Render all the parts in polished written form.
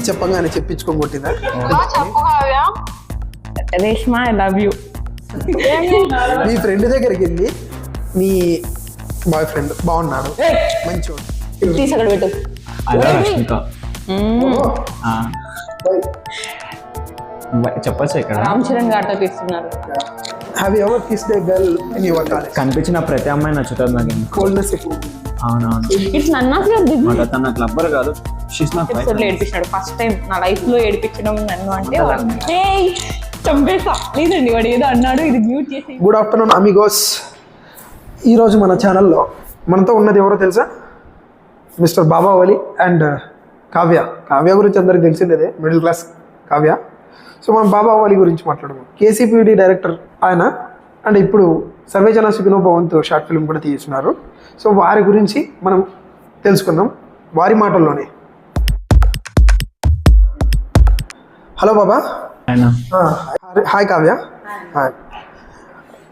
చెప్పగానే చెప్పించుకొని కొట్టిందా? Reshma I love you. మీ ఫ్రెండ్ దగ్గరికి వెళ్ళి మీ బాయ్ ఫ్రెండ్ బాగున్నాడు మంచోడు తీసి అక్కడ పెట్టు. అలా రష్మిక చెప్పచ్చు ఇక్కడ. రామ్ చరణ్ గారితో తీస్తున్నారు. Have you ever kissed A girl in your college? కనిపించిన ప్రతి అమ్మాయి నచ్చుతుంది నాకు. కోల్డ్నెస్ ఎక్కువ. అవునవును. ఇట్స్ నన్ను తన నాకు లవ్వర్ కాదు. ఏడిపించాడు ఫస్ట్ టైం నా లైఫ్ లో ఏడిపించడం నన్ను అంటే చంపేసా. లేదండి వాడు ఏదో అన్నాడు, ఇది మ్యూట్ చేసి. Good afternoon amigos. ఈరోజు మన ఛానల్లో మనతో ఉన్నది ఎవరో తెలుసా? Mister Babavali and Kavya. కావ్య గురించి అందరికి తెలిసిందే, మిడిల్ క్లాస్ కావ్య. సో మనం బాబావలి గురించి మాట్లాడము. కేసీపీడి డైరెక్టర్ ఆయన, అండ్ ఇప్పుడు సర్వేజన సుఖినో భవంతు షార్ట్ ఫిల్మ్ కూడా తీస్తున్నారు. సో వారి గురించి మనం తెలుసుకుందాం వారి మాటల్లోనే. హలో బాబా. హాయ్ కావ్య. హాయ్.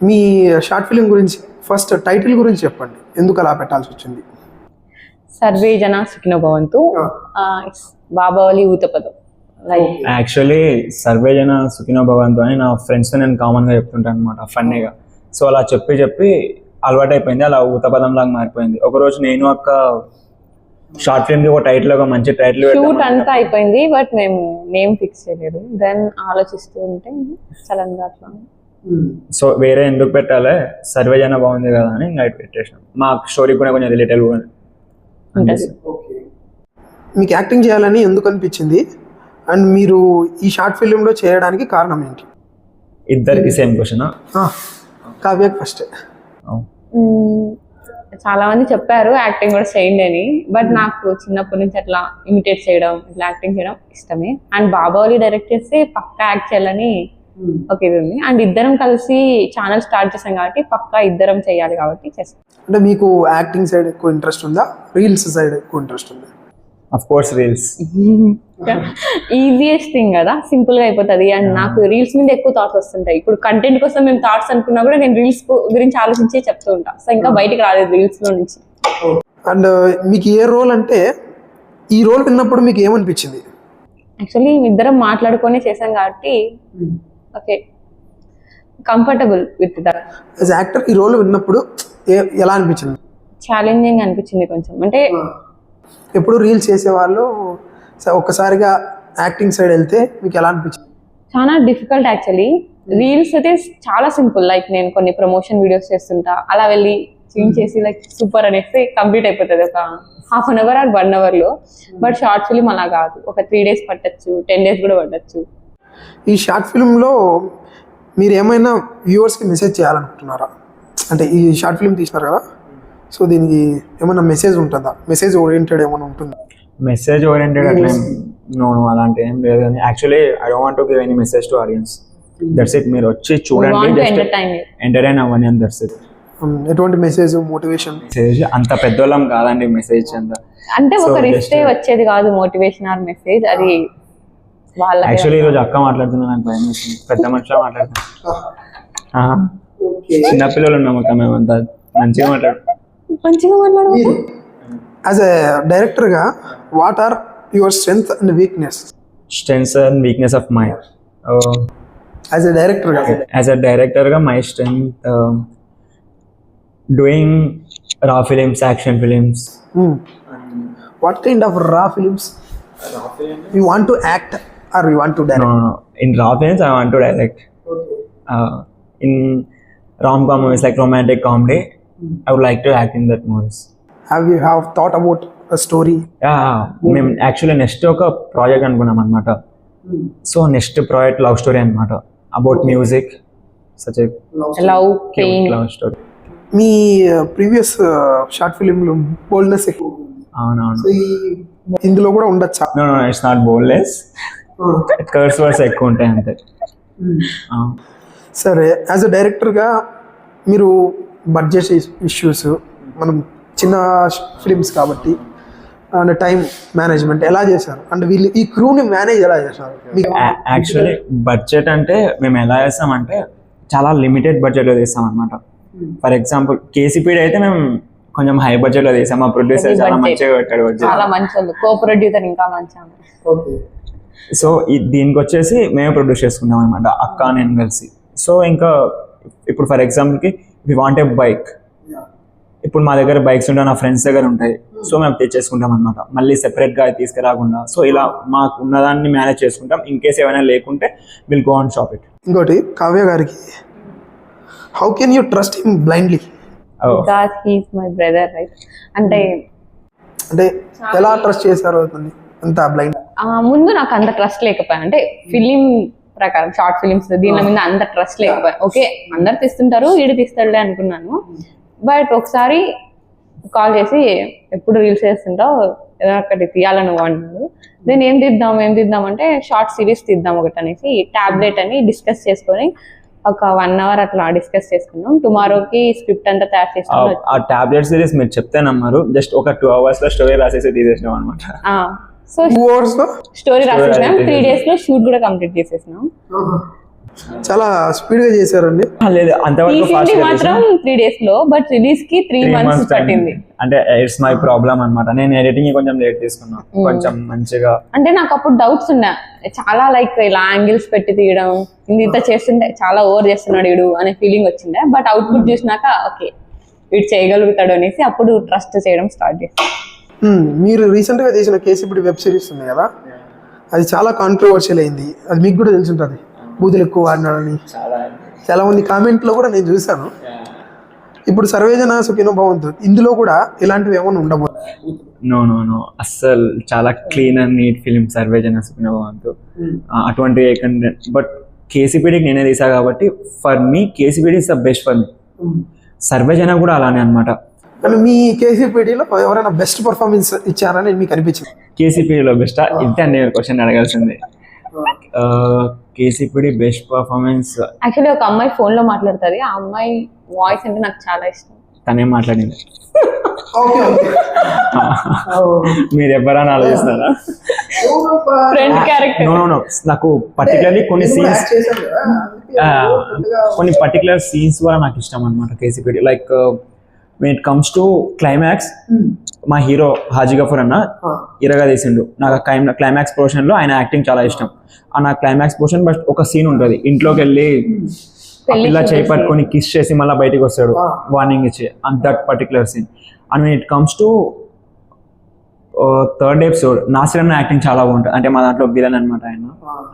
మీ షార్ట్ ఫిల్మ్ గురించి ఫస్ట్ టైటిల్ గురించి చెప్పండి, ఎందుకు అలా పెట్టాల్సి వచ్చింది? సర్వే జన సుఖినో భవంతు, బాబావలి ఊతపదం. యాక్చువల్లీ సర్వే జన సుఖినో భవంతు అని నా ఫ్రెండ్స్తో నేను కామన్గా చెప్తుంటాను అనమాట, ఫన్నీగా. సో అలా చెప్పి అలవాటు అయిపోయింది, అలా ఊతపదం లాగా మారిపోయింది. ఒకరోజు నేను అక్క షార్ట్ ఫిల్మ్ కి ఒక టైటిల్, ఒక మంచి టైటిల్ షూట్ అంతా అయిపోయింది, బట్ మేము నేమ్ ఫిక్స్ చేయలేదు. దెన్ ఆలోచిస్తూ ఉంటే సడన్ గా అట్లా సో వేరే ఎందుకు పెట్టాలి, సర్వే జన బాగుంది కదా అని నైట్ పెట్టేసాం. మా స్టోరీ కూడా కొంచెం రిలేటెడ్ ఉంటుంది. మీకు యాక్టింగ్ చేయాలని ఎందుకు అనిపించింది, అండ్ మీరు ఈ షార్ట్ ఫిల్మ్లో చేయడానికి కారణం ఏంటి? ఇద్దరికి సేమ్ క్వశ్చన్. కావ్యకి ఫస్ట్. చాలా మంది చెప్పారు యాక్టింగ్ కూడా చేయండి అని, బట్ నాకు చిన్నప్పటి నుంచి అట్లా ఇమిటేట్ చేయడం, ఇట్లా యాక్టింగ్ చేయడం ఇష్టమే. అండ్ బాబావలి డైరెక్ట్ చేస్తే పక్కా యాక్ట్ చేయాలని ఒక ఇది ఉంది. అండ్ ఇద్దరం కలిసి ఛానల్ స్టార్ట్ చేసాం కాబట్టి పక్కా ఇద్దరం చేయాలి కాబట్టి చేస్తాం. అంటే మీకు యాక్టింగ్ సైడ్ ఎక్కువ ఇంట్రెస్ట్ ఉందా, రీల్స్ సైడ్ ఎక్కువ ఇంట్రెస్ట్ ఉందా? Of course reels. Easiest thing కదా, సింపుల్ గా అయిపోతుంది. అండ్ నాకు రీల్స్ మీద ఎక్కువ థాట్స్ వస్తుంటాయి. ఇప్పుడు కంటెంట్ కోసం మేము థాట్స్ అనుకున్నా కూడా నేను రీల్స్ గురించి ఆలోచించే చెప్తూ ఉంటా. సో ఇంకా బయటకు రాలేదు రీల్స్ లో నుంచి. అండ్ మీకు ఏ రోల్ అంటే, ఈ రోల్ విన్నప్పుడు మీకు ఏమనిపించింది? యాక్చువల్లీ ఇద్దరం మాట్లాడుకొని చేసాం కాబట్టి okay, comfortable with that. As actor ఈ రోల్ విన్నప్పుడు ఎలా అనిపించింది? ఛాలెంజింగ్ అనిపించింది కొంచెం. అంటే ఎప్పుడు రీల్స్ చేసేవాళ్ళు ఒక్కసారిగా యాక్టింగ్ సైడ్ వెళ్తే మీకు ఎలా అనిపించింది? చాలా డిఫికల్ట్ యాక్చువల్లీ. రీల్స్ అయితే చాలా సింపుల్, లైక్ నేను కొన్ని ప్రమోషన్ వీడియోస్ చేస్తుంటా, అలా వెళ్ళి సీన్ చేసి లైక్ సూపర్ అనేసి కంప్లీట్ అయిపోతుంది ఒక half an hour or 1 hour లో. బట్ షార్ట్ ఫిల్మ్ అలా కాదు, ఒక 3 days పట్టచ్చు, 10 days కూడా పట్టచ్చు. ఈ షార్ట్ ఫిల్మ్లో మీరు ఏమైనా వ్యూవర్స్కి మెసేజ్ చేయాలనుకుంటున్నారా? అంటే ఈ షార్ట్ ఫిల్మ్ తీసినారు కదా, సో దీనికి ఏమైనా మెసేజ్ ఉంటుందా? మెసేజ్ ఓరియంటెడ్ ఏమైనా ఉంటుందా? మెసేజ్ ఓరియంటెడ్ అట్లా నో అలాంటి ఏం లేదు. కానీ actually I don't want to give any message to audience. That's it. మీరు వచ్చి చూడండి, జస్ట్ ఎంటర్టైన్ అవ్వండి అని. That's it. ఎటువంటి మెసేజ్, మోటివేషన్? మెసేజ్ అంత పెద్దోళ్ళం కాదండి మెసేజ్ అంతా. అంటే ఒకరు ఇస్తే వచ్చేది కాదు మోటివేషన్ ఆర్ మెసేజ్, అది వాళ్ళ. యాక్చువల్లీ ఈరోజు అక్క మాట్లాడుతున్నా, నాకు భయం వేసింది. పెద్ద మనుషులా మాట్లాడుతున్నా, చిన్నపిల్లలు ఉన్నాం అక్క, మేమంతా మంచిగా మాట్లాడు. యాజ్ ఎ డైరెక్టర్గా what are your strength and weakness? Strength and weakness of my as a డైరెక్టర్గా. యాజ్ ఎ డైరెక్టర్గా my strength doing raw films, action films. What kind of raw films you want to act or you want to direct? No. In raw films, I want to direct. In rom-com movies like romantic comedy, I would like to act in that movies. Have you thought about a story? మేము actually next ఒక project అనుకున్నాం అనమాట. So next project love story అనమాట, about music, such a love pain love story. మీ previous short ఫిలింలో boldness ఎక్కువ. అవునవును. ఇందులో కూడా ఉండొచ్చా? No, it's not boldness, curse words ఎక్కువ ఉంటాయి అంతే. సరే, యాజ్ అ డైరెక్టర్గా మీరు బడ్జెట్ ఇష్యూస్, మనం చిన్న ఫిలిమ్స్ కాబట్టి, అండ్ టైం మేనేజ్మెంట్ ఎలా చేశారు, అండ్ వీళ్ళు ఈ క్రూని మేనేజ్ ఎలా చేశారు? యాక్చువల్లీ బడ్జెట్ అంటే మేము ఎలా చేస్తామంటే చాలా లిమిటెడ్ బడ్జెట్లో చేస్తాం అనమాట. ఫర్ ఎగ్జాంపుల్ కేసీపీడి అయితే మేము కొంచెం హై బడ్జెట్ లో తీసాం. మా ప్రొడ్యూసర్ Heavy చాలా budget. మంచిగా పెట్టాడు budget. చాలా మంచి వాళ్ళు, కో ప్రొడ్యూసర్ ఇంకా మంచి ఆమె. ఓకే. సో దీనికి వచ్చేసి మేమే ప్రొడ్యూస్ చేసుకున్నాం అనమాట, అక్క నేను కలిసి. సో ఇంకా ఇప్పుడు ఫర్ ఎగ్జాంపుల్కి వి వాంట్ ఏ బైక్, ఇప్పుడు మా దగ్గర బైక్స్ ఉంటాయి, నా ఫ్రెండ్స్ దగ్గర ఉంటాయి. సో మేము తెచ్చేసుకుంటాం అనమాట, మళ్ళీ సెపరేట్గా తీసుకురాకుండా. సో ఇలా మాకు ఉన్నదాన్ని మేనేజ్ చేసుకుంటాం. ఇన్ కేస్ ఏమైనా లేకుంటే will go and shop it. ఇంకోటి కావ్య గారికి, how can you trust him blindly? Because he is my brother, right? అంటే ఎలా ట్రస్ట్ చేశారు అతన్ని అంత బ్లైండ్? ముందు నాకు అంత ట్రస్ట్ లేకపోయా, అంటే ఫిలిం ప్రకారం షార్ట్ ఫిలిమ్స్ దీని మీద అంత ట్రస్ట్ లేకపోయా. ఓకే అందరు తీస్తుంటారు, వీడు తీస్తాడులే అనుకున్నాను. బట్ ఒకసారి కాల్ చేసి ఎప్పుడు రీల్స్ చేస్తుంటావు, ఏదో ఒకటి తీయాలని నువ్వు అన్నాడు. దెన్ ఏం తీద్దాం అంటే షార్ట్ సిరీస్ తీద్దాం ఒకటి అనేసి టాబ్లెట్ అని డిస్కస్ చేసుకొని ఒక 1 hour అట్లా డిస్కస్ చేసుకున్నాం. టుమారోకి స్క్రిప్ట్ అంతా తయారు చేసుకున్నాం. ఆ టాబ్లెట్ సిరీస్ మీరు చెప్తే నమ్మారు, జస్ట్ ఒక 2 hours లో స్టోరీ రాసేసి తీసేసినాం అనమాట. సో 2 hours లో స్టోరీ రాసేసినాం, 3 days లో షూట్ కూడా కంప్లీట్ చేసేసినాం. చాలా స్పీడ్ గా చేశారండి. లేదు అంతవరకు తీసింది ఫాస్ట్ మాత్రం 3 days లో, బట్ రిలీజ్ కి 3 months పట్టింది. అంటే ఇట్స్ మై ప్రాబ్లం అనమాట. నేను ఎడిటింగ్ కొంచెం లేట్ తీసుకున్నా, కొంచెం మంచిగా. అంటే నాకు అప్పుడు డౌట్స్ ఉన్నాయి చాలా, లైక్ ఇలా యాంగిల్స్ పెట్టి తీయడం, ఇంత చేస్తుంటే చాలా ఓవర్ చేస్తున్నాడు వీడు అనే ఫీలింగ్ వచ్చిండే. బట్ అవుట్పుట్ చూసినాక ఓకే వీడు చేయగలుగుతాడు అనేసి అప్పుడు ట్రస్ట్ చేయడం స్టార్ట్ చేస్తాను. మీరు రీసెంట్ గా తీసిన కేసీపీడి వెబ్ సిరీస్ ఉంది కదా, అది చాలా కాంట్రవర్షియల్ అయింది. అది మీకు కూడా తెలిసి ఉంటుంది, బూతులు ఎక్కువ వాడినాడని చాలా మంది కామెంట్లో కూడా నేను చూశాను. ఇప్పుడు సర్వేజన సుఖినో భవంతు ఇందులో కూడా ఇలాంటివి ఏమైనా ఉండబోతుంది? నో అస్సలు చాలా క్లీన్ అండ్ నీట్ ఫిలిం సర్వేజన సుఖినో భవంతు. అటువంటి బట్ కేసీపీడీకి నేనే తీసా కాబట్టి for me KCPD is the best for me. Sarvejana కూడా అలానే అనమాట. అంటే మీ కేసీపీడీలో ఎవరైనా బెస్ట్ పర్ఫార్మెన్స్ ఇచ్చారని మీకు అనిపించింది? కేసీపీడీలో బెస్టా ఇంతే నేను క్వశ్చన్ అడగాల్సింది. కేసీపీడీ బెస్ట్ పర్ఫార్మెన్స్ యాక్చువల్లీ ఒక అమ్మాయి ఫోన్ లో మాట్లాడుతుంది, ఆ అమ్మాయి వాయిస్ అంటే నాకు చాలా ఇష్టం. తనేం మాట్లాడింది మీరు ఎవరైనా ఆలోచిస్తారా? Friend character. నో నాకు పర్టికులర్లీ కొన్ని సీన్స్, కొన్ని పర్టికులర్ సీన్స్ కూడా నాకు ఇష్టం అనమాట KCPD. Like when it comes to climax, మా హీరో హాజీ గఫూర్ అన్న ఇరగా తీసిండు. నాకు క్లైమాక్స్ పోర్షన్ లో ఆయన యాక్టింగ్ చాలా ఇష్టం. నా క్లైమాక్స్ పోర్షన్ బట్ ఒక సీన్ ఉంటుంది, ఇంట్లోకి వెళ్ళి ఇలా చేయి పట్టుకొని కిస్ చేసి మళ్ళీ బయటకు వస్తాడు వార్నింగ్ ఇచ్చి, and that particular scene. And when it comes to third episode Nasir అన్న యాక్టింగ్ చాలా బాగుంటుంది. అంటే మా దాంట్లో విలన్ అనమాట,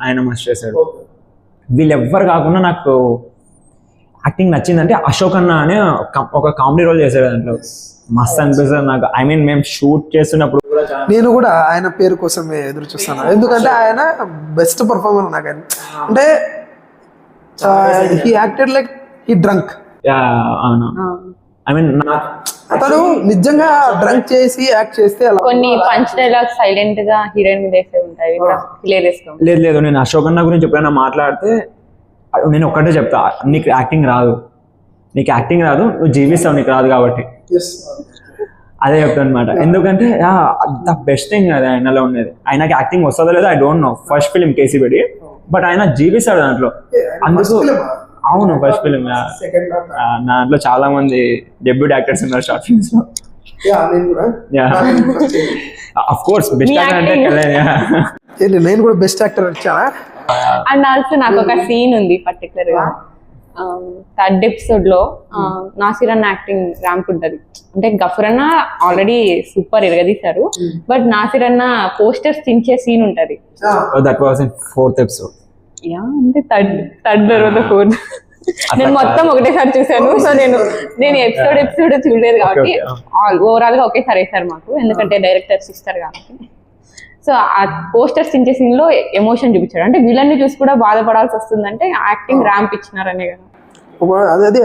ఆయన మస్తు చేశాడు. వీళ్ళెవ్వరు కాకుండా నాకు యాక్టింగ్ నచ్చిందంటే అశోక్ అన్న అనే ఒక కామెడీ రోల్ చేశాడు దాంట్లో, మస్తు అనిపిస్తుంది నాకు. ఐ మీన్ మేము షూట్ చేస్తున్నప్పుడు నేను కూడా ఆయన పేరు కోసం ఎదురు చూస్తాను, ఎందుకంటే ఆయన బెస్ట్ పర్ఫార్మర్ నాకు. అంటే he acted like he drunk. అవును, ఐ మీన్ అతను నిజంగా డ్రంక్ చేసి యాక్ట్ చేస్తే అలా కొన్ని పంచ్ డైలాగ్స్ సైలెంట్ గా హీరోయిన్ మీద వేసే ఉంటాయి కూడా హిలేరియస్ గా. లేదు నేను అశోక్ అన్న గురించి ఎప్పుడైనా మాట్లాడితే నేను ఒక్కటే చెప్తా, నీకు యాక్టింగ్ రాదు, నువ్వు జీవిస్తావు, నీకు రాదు కాబట్టి. అదే చెప్తాను అనమాట. ఎందుకంటే ద బెస్ట్ థింగ్ అది ఆయనలో ఉండేది. ఆయనకి యాక్టింగ్ వస్తుందో లేదో I don't know, first film KCBD, but ఆయన జీవిస్తాడు దాంట్లో. అందుకు అవును ఫస్ట్ ఫిలిం. దాంట్లో చాలా మంది డెబ్యూట్ యాక్టర్స్ ఉన్నారు షార్ట్ ఫిల్మ్స్ లో. అఫ్ కోర్స్ బెస్ట్ యాక్టర్ అంటే నేను కూడా బెస్ట్ యాక్టర్ వచ్చానా. అండ్ ఆల్సో నాకు ఒక సీన్ ఉంది పర్టికులర్ గా, థర్డ్ ఎపిసోడ్ లో నాసిర్ అన్న యాక్టింగ్ ర్యాంప్ ఉంటది. అంటే గఫూర్ అన్న ఆల్రెడీ సూపర్ ఎరగదీశారు, బట్ నాసిర్ అన్న పోస్టర్స్ చించే సీన్ ఉంటది. That was in fourth episode. అంటే థర్డ్ తర్వాత ఫోర్త్ నేను మొత్తం ఒకటేసారి చూసాను. సో నేను ఎపిసోడ్ చూడలేదు కాబట్టి ఓవరాల్ గా ఒకేసారి వేసారు మాకు, ఎందుకంటే డైరెక్టర్స్ ఇస్తారు కాబట్టి. సో ఆ పోస్టర్స్ చించే సీన్ లో ఎమోషన్ చూపించాడు. అంటే విలన్ ని చూసి కూడా బాధపడాల్సి వస్తుందంటే యాక్టింగ్ ర్యాంప్ ఇచ్చినారనే కదా. అదే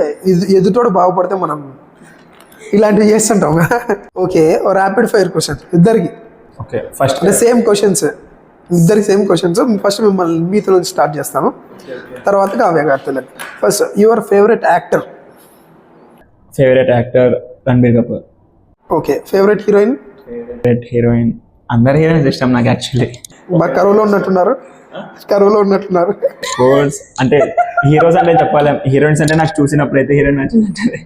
ఎదుటోడు బాగుపడితే మనం ఇలాంటివి చేస్తుంటాం. ఓకే, ర్యాపిడ్ ఫైర్ క్వశ్చన్ ఇద్దరికి. ఓకే, ఫస్ట్ సేమ్ క్వశ్చన్స్ ఇద్దరికి సేమ్ క్వశ్చన్స్. ఫస్ట్ మిమ్మల్ని మీతో నుంచి స్టార్ట్ చేస్తాను, తర్వాత కావ్య గారితో. First your favourite actor? Ranbir Kapoor. Okay, favourite heroine? అందరు హీరోయిన్స్ ఇష్టం నాకు యాక్చువల్లీ. బాగా కరువులో ఉన్నట్టున్నారు. కోర్స్ అంటే హీరోస్ అంటే చెప్పలేం, హీరోయిన్స్ అంటే నాకు చూసినప్పుడు అయితే హీరోయిన్ నచ్చింది.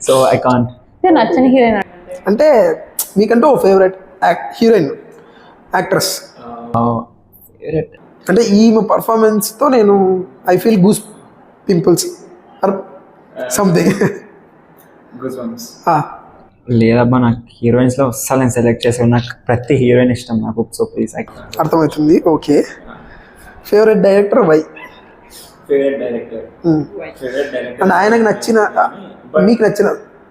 సో ఐ కాంట్ నచ్చని హీరోయిన్ అంటే మీకంటూ ఓ ఫేవరెట్ హీరోయిన్ యాక్ట్రెస్ అంటే ఈమె పర్ఫార్మెన్స్తో నేను I feel goose pimples or something. లేదబ్బా, నాకు హీరోయిన్స్ లో అస్సలు నేను సెలెక్ట్ చేసాను. నాకు ప్రతి హీరోయిన్ ఇష్టం నాకు. So please. అర్థమవుతుంది. Okay. Favourite director why? And ఆయనకు నచ్చిన మీకు నచ్చిన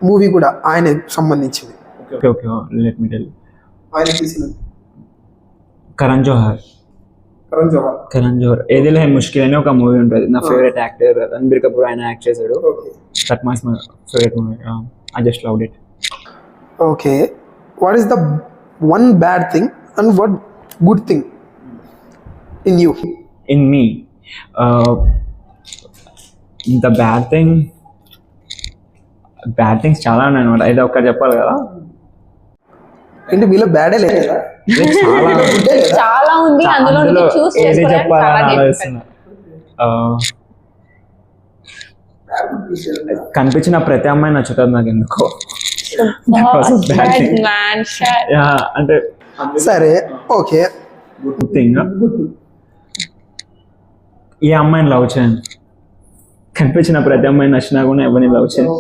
మూవీ కూడా ఆయనకు సంబంధించింది. Okay okay, let me tell. ఆయన తీసిన కరణ్ జోహర్. కరణ్ జోహర్ ఏదిలే ముష్కిల్ అని ఒక మూవీ ఉంటుంది. నా ఫేవరెట్ యాక్టర్ రణబీర్ కపూర్, ఆయన యాక్ట్ చేశాడు. That my favourite movie. I just loved it. Okay. What is the one bad thing and what good thing in you? In me the bad things చాలా ఉన్నాయి అనమాట. అయితే ఒక్కటి చెప్పాలి కదా. అంటే మీలో బ్యాడే లేదా? చాలా ఉంది, అందులో అందులో చూస్ ఏది చేసుకోవడానికి చెప్పాలని చాలా difficult. ఆలోచిస్తున్నా. కనిపించిన ప్రతి అమ్మాయి నచ్చుతుంది నాకు ఎందుకో. Bad man, shit. అంటే సరే ఓకే. గుడ్ థింగ్, ఏ అమ్మాయిని లవ్ చేయను. కనిపించిన ప్రతి అమ్మాయిని నచ్చినా కూడా ఎవరిని లవ్ చేయను.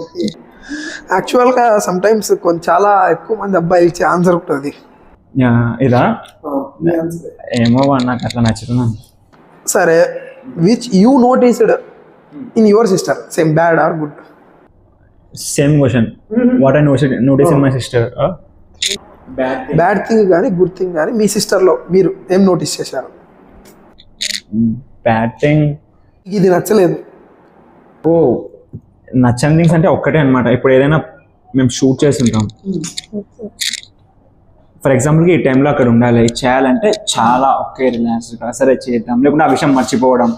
యాక్చువల్గా సమ్ టైమ్స్ చాలా ఎక్కువ మంది అబ్బాయిలు ఇచ్చే ఆన్సర్ ఉంటుంది. ఇదా ఏమో నాకు అట్లా నచ్చుతున్నాను. సరే, which you noticed in your sister, same bad or good? Same question. What I notice in my sister. Bad thing కానీ గుడ్ థింగ్ కానీ మీ సిస్టర్లో మీరు ఏం నోటీస్ చేశారు? బ్యాడ్ థింగ్ ఇది నచ్చలేదు. ఓ, నచ్చని థింగ్స్ అంటే ఒక్కటే అనమాట. ఇప్పుడు ఏదైనా మేము షూట్ చేస్తుంటాం, ఫర్ ఎగ్జాంపుల్కి ఈ టైంలో అక్కడ ఉండాలి, ఇది చేయాలంటే చాలా ఒకే రిలాక్స్గా సరే చేద్దాం, లేకుంటే ఆ విషయం మర్చిపోవడం,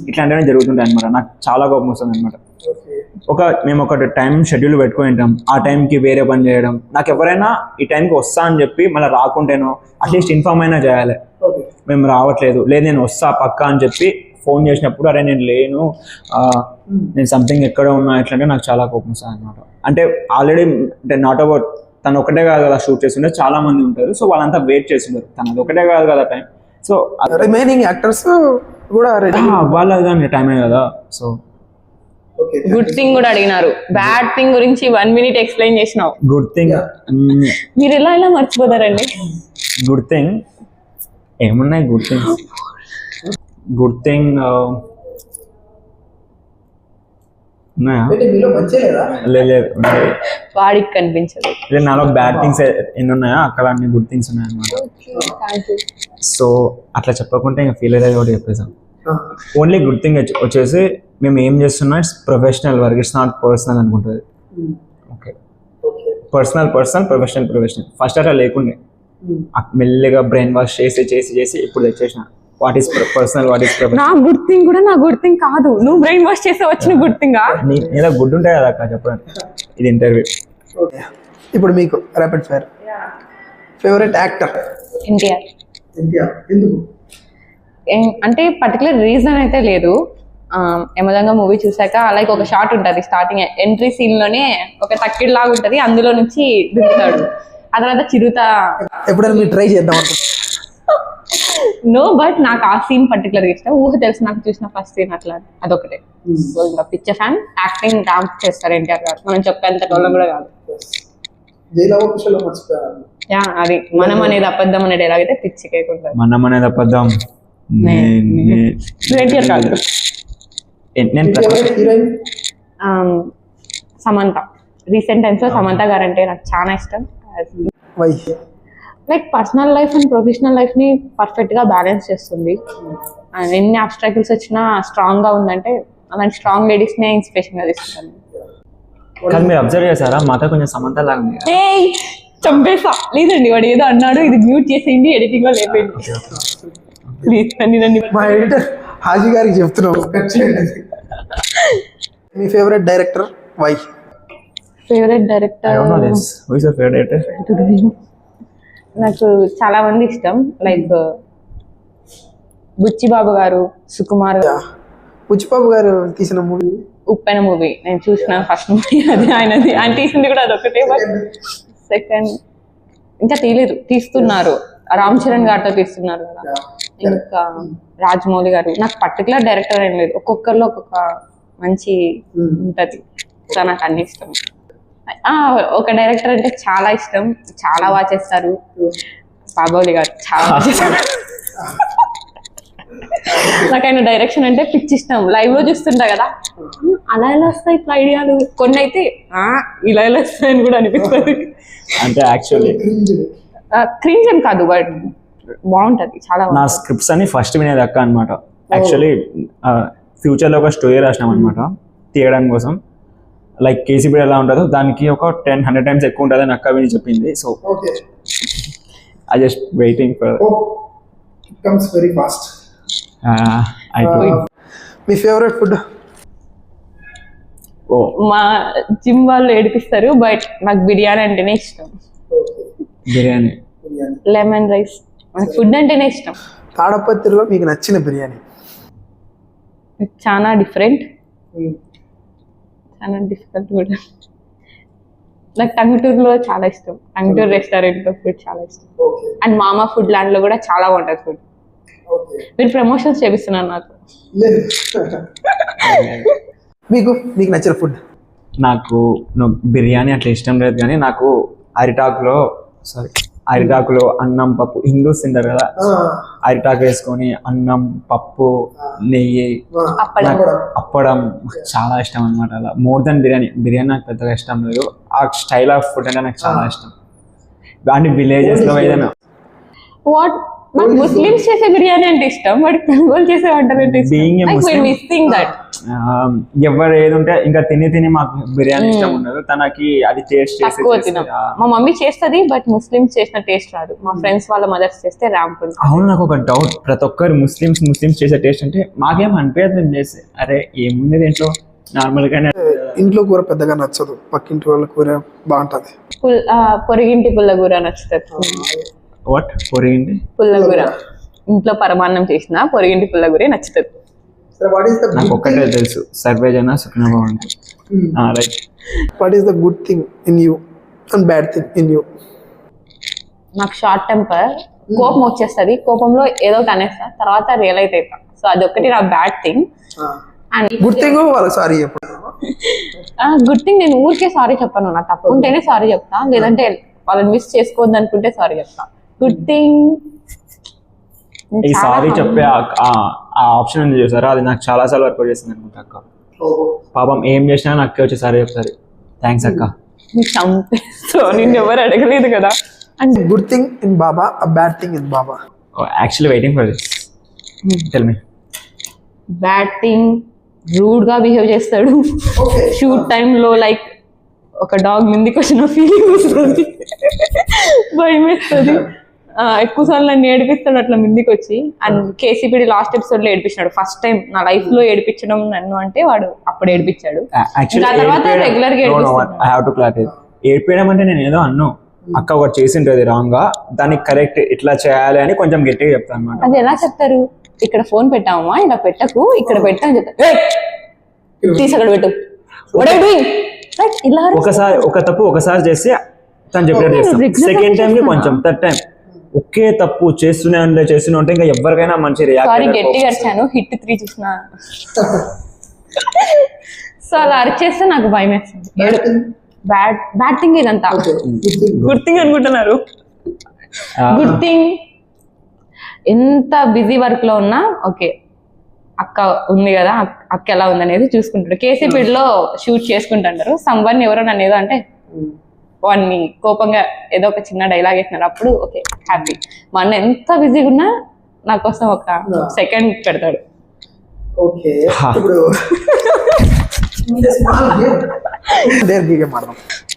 ఇట్లాంటివన్నీ జరుగుతుంటాయి అనమాట. నాకు చాలా కోపం వస్తుంది అనమాట. మేము ఒక టైం షెడ్యూల్ పెట్టుకుని ఉంటాం, ఆ టైంకి వేరే పని చేయడం. నాకు ఎవరైనా ఈ టైంకి వస్తా అని చెప్పి మళ్ళీ రాకుంటేనో అట్లీస్ట్ ఇన్ఫార్మ్ అయినా చేయాలి, మేము రావట్లేదు, లేదు నేను వస్తా పక్కా అని చెప్పి ఫోన్ చేసినప్పుడు అరే నేను లేను, నేను సంథింగ్ ఎక్కడ ఉన్నా ఇట్లంటే నాకు చాలా కోపం వస్తుంది అనమాట. అంటే ఆల్రెడీ అంటే నాట్ అబౌట్ తను ఒకటే కాదు కదా షూట్ చేస్తుంటే, చాలా మంది ఉంటారు. సో వాళ్ళంతా వెయిట్ చేస్తుంటారు, తనది ఒకటే కాదు కదా టైం. సో రిమైనింగ్ యాక్టర్స్ కూడా వాళ్ళది కానీ టైమే కదా. సో గుడ్ థింగ్ కూడా అడిగినారు, బ్యాడ్ థింగ్ గురించి 1 minute ఎక్స్ప్లెయిన్ చేసినావు. గుడ్ థింగ్ మీరు ఇలా మర్చిపోతారండి. గుడ్ థింగ్ ఏమున్నాయి? గుడ్ థింగ్ ఉన్నాయా? లేదు, వాడికి కనిపించదు. లేదు, నాలో బ్యాడ్ థింగ్స్ ఎన్ని ఉన్నాయో అక్కడ అన్ని గుడ్ థింగ్స్ ఉన్నాయి అన్నమాట. సో అట్లా చెప్పకుంటే ఇంకా ఫీల్ అయ్యేది కూడా చెప్పేసాం. ఓన్లీ గుడ్ థింగ్ వచ్చేసి మేము ఏం చేస్తున్నా it's professional work, it's not personal అనుకుంటుంది. Okay, personal professional. ఫస్ట్ అట్లా లేకుండే, మెల్లిగా బ్రెయిన్ వాష్ చేసి ఇప్పుడు తెచ్చేసిన what is personal, what is professional. నా గుడ్ థింగ్ కూడా నా గుడ్ థింగ్ కాదు, నువ్వు బ్రెయిన్ వాష్ చేసి వచ్చిన గుడ్ థింగ్. ఏదో గుడ్ ఉంటాయి కదా అక్క చెప్పడానికి, ఇది ఇంటర్వ్యూ. ఇప్పుడు మీకు rapid fire. Favourite actor? NTR. ఎందుకు? అంటే పర్టికులర్ రీజన్ అయితే లేదు. యమదొంగ మూవీ చూసాక లైక్ ఒక షాట్ ఉంటుంది స్టార్టింగ్ ఎంట్రీ సీన్ లోనే, ఒక తక్కిడి లాగా ఉంటది, అందులో నుంచి దిగుతాడు, ఆ తర్వాత చిరుత. ఎప్పుడైనా మీరు ట్రై చేద్దాం? నో, బట్ నాకు ఆ సీన్ పర్టికులర్ ఇష్టం. ఊహ తెలుసు నాకు చూసిన ఫస్ట్ సీన్ అట్లా, అదొకటే. సో ఇంకా పిక్చర్ ఫ్యాన్. యాక్టింగ్ డాన్స్ చేస్తారు ఎన్టీఆర్ గారు, మనం చెప్పేంత టోళ్ళం కూడా కాదు. అది మనం అనేది అబద్ధం అనే డైలాగ్ అయితే పిచ్చి కేకుంటుంది. మనం అనేది అబద్ధం. ఎన్టీఆర్ కాదు, సమంత. రీసెంట్ టైమ్స్ లో సమంత గారు అంటే నాకు చాలా ఇష్టం. Like personal life and professional life ని పర్ఫెక్ట్ గా బ్యాలెన్స్ చేస్తుంది. అండ్ ఎన్ని అబ్స్ట్రాకిల్స్ వచ్చినా స్ట్రాంగ్ గా ఉందంటే అలాంటి స్ట్రాంగ్ లేడీస్ నే ఇన్స్పిరేషన్ గా తీసుకుంటాను. కానీ మీరు అబ్జర్వ్ చేశారా, మాతో కొంచెం సమంత లాగా ఉంది. చంపేసా. లేదండి, వాడు ఏదో అన్నాడు, ఇది మ్యూట్ చేసేయండి, ఎడిటింగ్ లో లేపండి ప్లీజ్. మా ఎడిటర్ హాజీ గారికి చెప్తున్నాం. మీ favourite director why? Favourite director నాకు చాలా మంది ఇష్టం. లైక్ బుచ్చిబాబు గారు, సుకుమార్. బుచ్చిబాబు గారు తీసిన మూవీ ఉప్పెన మూవీ నేను చూసిన ఫస్ట్ మూవీ అది ఆయనది. ఆయన తీసింది కూడా అదొకటే. సెకండ్ ఇంకా తీస్తున్నారు, రామ్ చరణ్ గారితో తీస్తున్నారు కదా. ఇంకా రాజమౌళి గారు. నాకు పర్టికులర్ డైరెక్టర్ ఏం లేదు, ఒక్కొక్కరిలో ఒక్కొక్క మంచి ఉంటది. సో నాకు అన్ని ఇష్టం. ఒక డైరెక్టర్ అంటే చాలా ఇష్టం, చాలా బాగా చేస్తారు, బాబావలి గారు చాలా బాగా చేస్తారు. నాకు ఆయన డైరెక్షన్ అంటే పిచ్చి ఇష్టం. లైవ్ లో చూస్తుంటా కదా, అలా ఎలా వస్తాయి ఇట్లా ఐడియాలు, కొన్ని అయితే ఇలా ఎలా వస్తాయని కూడా అనిపిస్తుంది. అంటే యాక్చువల్లీ క్రింజ్ అని కాదు, బట్ బాగుంటది చాలా. నా స్క్రిప్ట్స్ అన్ని ఫస్ట్ వినేది అక్క అనమాట. యాక్చువల్లీ ఫ్యూచర్ లో ఒక స్టోరీ రాసినాం అనమాట తీయడం కోసం. లైక్ కేసీబీ ఎలా ఉంటుందో దానికి ఒక 10-100 times ఎక్కువ ఉంటుంది అని అక్క విని చెప్పింది. So I just waiting for it comes very fast. Me favourite food? మా జిమ్ వాళ్ళు ఏడిపిస్తారు, బట్ నాకు బిర్యానీ అంటేనే ఇష్టం. బిర్యానీ, లెమన్ రైస్, నాకు ఫుడ్ అంటేనే ఇష్టం. తాడపత్రిలో మీకు నచ్చిన బిర్యానీ? చాలా డిఫరెంట్, చాలా డిఫికల్ట్ కూడా. నాకు టంగుటూరులో చాలా ఇష్టం, టంగుటూరు రెస్టారెంట్ లో ఫుడ్ చాలా ఇష్టం. అండ్ మామా ఫుడ్ ల్యాండ్ లో కూడా చాలా బాగుంటుంది ఫుడ్. మీరు ప్రమోషన్స్ చేపిస్తున్నారు నాకు. మీకు నచ్చిన ఫుడ్? నాకు బిర్యానీ అట్లా ఇష్టం లేదు, కానీ నాకు అరిటాకులో అన్నం పప్పు, హిందూస్ తింటారు కదా, అరిటాకు వేసుకొని అన్నం పప్పు నెయ్యి అప్పడం చాలా ఇష్టం అనమాట. అలా మోర్ దెన్ బిర్యానీ నాకు పెద్దగా ఇష్టం లేదు. ఆ స్టైల్ ఆఫ్ ఫుడ్ అంటే నాకు చాలా ఇష్టం. అంటే విలేజెస్ లో ఏదైనా నాకు ముస్లిమ్స్ చేసే బిర్యానీ అంటే ఇష్టం, బట్ తెలుగు చేసే వంటలు అంటే మిస్సింగ్ దట్. ఎవరు ఏది ఉంటే ఇంకా తిని మాకు బిర్యానీ ఇష్టం ఉండదు. తనకి అది టేస్ట్ చేసి మా మమ్మీ చేస్తుంది, బట్ ముస్లిమ్స్ చేసిన టేస్ట్ రాదు. మా ఫ్రెండ్స్ వాళ్ళ మదర్స్ చేస్తే ర్యాంప్. అవును, నాకు ఒక డౌట్. ప్రతి ఒక్కరు ముస్లిమ్స్ చేసే టేస్ట్ అంటే మాకేం అనిపించదు. మేము చేస్తే అరే ఏముంది దీంట్లో నార్మల్ గానే. ఇంట్లో కూర పెద్దగా నచ్చదు, పక్కింటి వాళ్ళ కూర బాగుంటది. పొరిగింటి పుల్లగూర నచ్చుతుంది. వాట్? పొరిగింటి పుల్లగూర, ఇంట్లో పరమాన్నం చేసిన పొరిగింటి పుల్లగూర నచ్చుతుంది. నాకు ఒక్కటే తెలుసు, సర్వే జన సుఖినో భవంతు. Right. What is the good thing in you and bad thing in you? నాకు షార్ట్ టెంపర్, కోపం వచ్చేస్తుంది, కోపంలో ఏదో ఒకటి అనేస్తా, తర్వాత రియలైజ్ అవుతా. సో అదొక్కటి నా bad thing. And good thing వాళ్ళకి సారీ చెప్పండి. గుడ్ థింగ్ నేను ఊరికే సారీ చెప్పను, నా తప్పు ఉంటేనే సారీ చెప్తా, లేదంటే వాళ్ళని మిస్ చేసుకోవద్దు అనుకుంటే సారీ చెప్తా. గుడ్ థింగ్ ఈ సారీ చెప్పే ఆ ఆప్షన్ ఉంది చూసారా, అది నాకు చాలా సార్లు వర్క్ చేసింది అనుకుంటా అక్క. పాపం ఏం చేసినా నాకు వచ్చి సారీ చెప్తారు. థ్యాంక్స్ అక్క. సో నేను ఎవరు అడగలేదు కదా. And good thing in Baba, a bad thing in Baba. Actually waiting for this. Tell me. Bad thing, rude గా బిహేవ్ చేస్తాడు. షూట్ టైంలో లైక్ ఒక డాగ్ ముందుకు వచ్చిన ఫీలింగ్ వస్తుంది, భయం వేస్తుంది. ఎక్కువ సార్లు నన్ను ఏడిపిస్తాడు అట్లా ముందుకు వచ్చి. అండ్ కేసీపీడి లాస్ట్ ఎపిసోడ్ లో ఏడిపించాడు. ఫస్ట్ టైం నా లైఫ్ లో ఏడిపించడం నన్ను అంటే వాడు అప్పుడు ఏడిపించాడు. తర్వాత రెగ్యులర్ గా ఏడిపించడం అంటే నేను ఏదో అన్ను అక్క ఒకటి చేసింటది రాంగ్ గా, దానికి కరెక్ట్ ఇట్లా చేయాలి అని కొంచెం గట్టిగా చెప్తాను అనమాట. అది ఎలా చెప్తారు? ఇక్కడ ఫోన్ పెట్టామా, ఇలా పెట్టకు, ఇక్కడ పెట్టాను చెప్తారు, తీసి అక్కడ పెట్టు. ఒక తప్పు ఒకసారి చేస్తే తను చెప్పినట్టు చేస్తాం. సెకండ్ టైం కి కొంచెం, థర్డ్ టైం ఒకే తప్పు చేస్తూనే ఉంటే ఇంకా ఎవరికైనా మంచి రియాక్షన్. గట్టిగా అరిచాను, హిట్ 3 చూసిన. సో అలా అరిచేస్తే నాకు భయం వేస్తుంది. బ్యాడ్ థింగ్ ఇదంతా. గుడ్ థింగ్ అనుకుంటున్నారు. గుడ్ థింగ్, ఎంత బిజీ వర్క్ లో ఉన్నా ఓకే అక్క ఉంది కదా, అక్క ఎలా ఉందనేది చూసుకుంటాడు. కేసీపీలో షూట్ చేసుకుంటారు. సమ్వన్ ఎవరో నన్ను ఏదో అంటే వాడిని కోపంగా ఏదో ఒక చిన్న డైలాగ్ వేసినారు, అప్పుడు ఓకే హ్యాపీ. మా అన్న ఎంత బిజీగా ఉన్నా నా కోసం ఒక సెకండ్ పెడతాడు.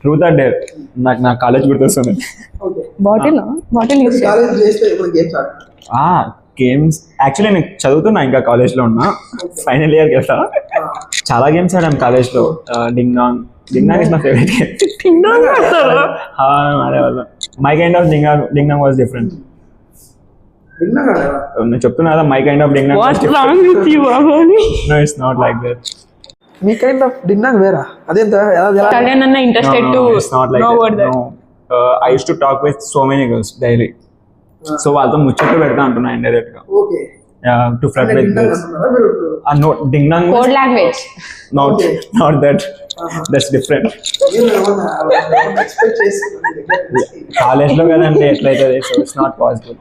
ట్రూత్ ఆర్ డేర్, నాకు నా కాలేజ్ గుర్తొస్తుంది. Bottle use games. యాక్చువల్లీ నేను చదువుతున్నా, ఇంకా కాలేజ్ లో ఉన్నా, ఫైనల్ ఇయర్కి వెళ్తా. చాలా గేమ్స్ ఆడాను కాలేజ్ లో. Ding dong is my favourite game. My kind of ding dong was different. నేను చెప్తున్నా కదా, my kind of ding dong. No, it's not like that. మీ కైండ్ ఆఫ్ డింగ్ డాంగ్ వేరా? అదేంత? కళ్యాణ్ అన్న interested to know word that. I use to talk with so many girls daily. So వాళ్ళతో ముచ్చట్లు పెడతా అంటున్నా ఇండైరెక్ట్ గా. Okay. To flirt with girls. No, ding dong. Code language. Not that. That's different. College లో కదండి ఎట్లయితే, so it's not possible.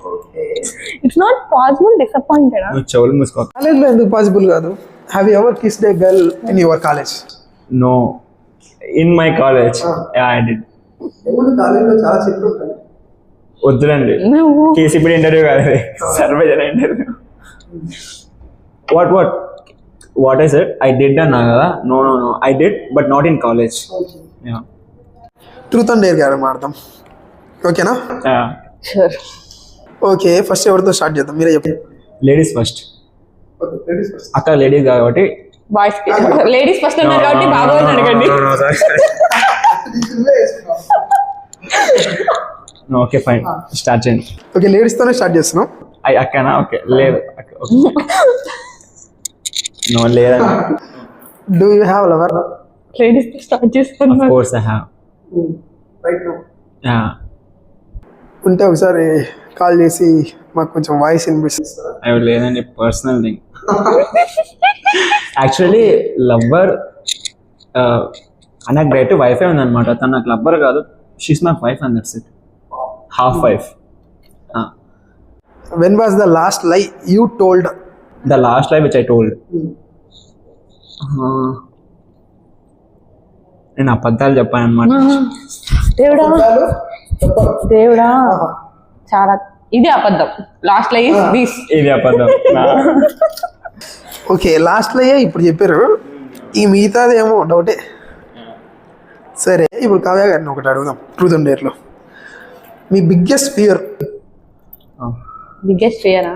It's not possible. Disappointed. నువ్వు చెవులు మూసుకో. కాలేజ్ లో ఎందుకు పాసిబుల్ కాదు? Have you ever kissed A girl in your college? No, in my college, yeah, I did. ఎందుకు కాలేజ్ లో చాలా చెట్లు ఉంటాయి. వద్దులండి, నువ్వు కేసీపీ ఇంటర్వ్యూ కాదు, సర్వేజన interview. What I said, I did అన్నా కదా. No, I did, but not in college. Yeah. Truth and dare గారు మాడదాం, ఓకేనా? Yeah. షూర్. ఓకే, ఫస్ట్ ఎవరితో స్టార్ట్ చేద్దాం, మీరే చెప్పండి. Ladies first. అక్క లేడీస్ కాబట్టి బాయ్స్ లేడీస్ ఫస్ట్ అన్నారు కాబట్టి బాబు అని అడగండి. ఓకే ఫైన్, స్టార్ట్ చేయండి. ఓకే, లేడీస్ తోనే స్టార్ట్ చేస్తున్నాం. అక్కనా? ఓకే, లేదు. నో, లేదండి. Do you have lover? Ladies తో స్టార్ట్ Of చేస్తున్నారు. course I have. Right now. Yeah. ఉంటే ఒకసారి కాల్ చేసి మాకు కొంచెం వాయిస్ వినిపిస్తారా? అవి లేదండి, పర్సనల్ థింగ్. యాక్చువల్లీ లవ్వర్ నాకు డైరెక్ట్ వైఫే ఉందన్నమాట. తను నాకు లవ్వర్ కాదు, she's my wife and that's it. Half wife. When was the last lie you told? The last life which I told, నేను అబద్ధాలు చెప్పాను అనమాట. దేవుడా చాలా ఇది అబద్ధం. Last life this. ఇది అబద్ధం. ఓకే, లాస్ట్ లయ్యే ఇప్పుడు చెప్పారు, ఈ మిగతాది ఏమో డౌటే. సరే, ఇప్పుడు కావ్య గారిని ఒకటి అడుగుదాం. ట్రూత్ అండ్ డేర్లో మీ బిగ్గెస్ట్ ఫియర్? బిగ్గెస్ట్ ఫియరా?